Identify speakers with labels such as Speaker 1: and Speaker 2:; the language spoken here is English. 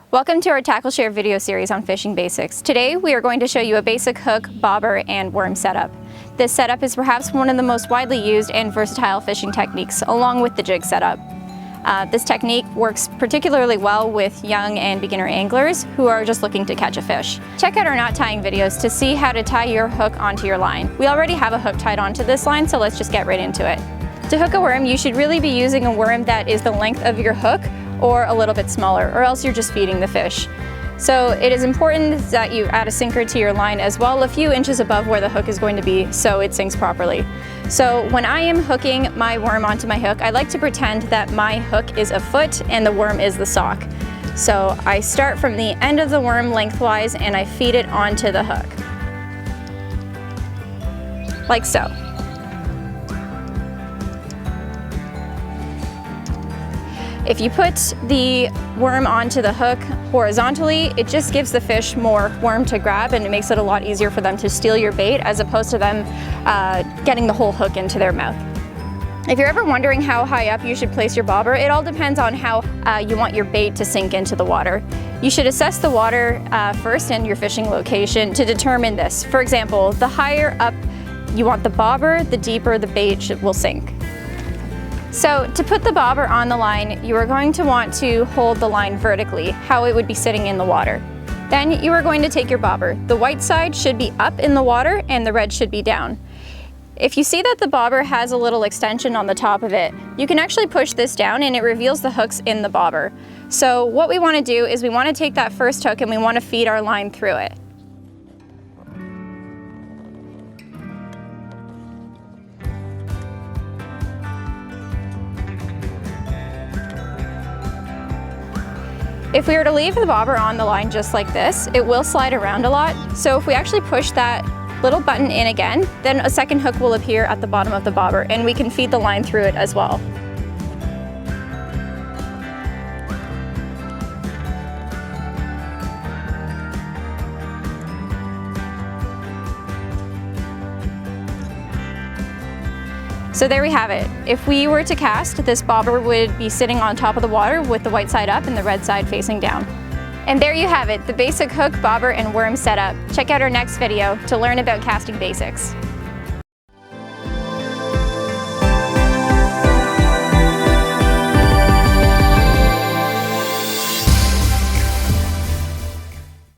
Speaker 1: Welcome to our TackleShare video series on fishing basics. Today we are going to show you a basic hook, bobber, and worm setup. This setup is perhaps one of the most widely used and versatile fishing techniques, along with the jig setup. This technique works particularly well with young and beginner anglers who are just looking to catch a fish. Check out our knot tying videos to see how to tie your hook onto your line. We already have a hook tied onto this line, so let's just get right into it. To hook a worm, you should really be using a worm that is the length of your hook or a little bit smaller, or else you're just feeding the fish. So it is important that you add a sinker to your line as well, a few inches above where the hook is going to be so it sinks properly. So when I am hooking my worm onto my hook, I like to pretend that my hook is a foot and the worm is the sock. So I start from the end of the worm lengthwise and I feed it onto the hook, like so. If you put the worm onto the hook horizontally, it just gives the fish more worm to grab and it makes it a lot easier for them to steal your bait as opposed to them getting the whole hook into their mouth. If you're ever wondering how high up you should place your bobber, it all depends on how you want your bait to sink into the water. You should assess the water first and your fishing location to determine this. For example, the higher up you want the bobber, the deeper the bait will sink. So to put the bobber on the line, you are going to want to hold the line vertically, how it would be sitting in the water. Then you are going to take your bobber. The white side should be up in the water and the red should be down. If you see that the bobber has a little extension on the top of it, you can actually push this down and it reveals the hooks in the bobber. So what we want to do is we want to take that first hook and we want to feed our line through it. If we were to leave the bobber on the line just like this, it will slide around a lot. So if we actually push that little button in again, then a second hook will appear at the bottom of the bobber and we can feed the line through it as well. So there we have it. If we were to cast, this bobber would be sitting on top of the water with the white side up and the red side facing down. And there you have it, the basic hook, bobber, and worm setup. Check out our next video to learn about casting basics.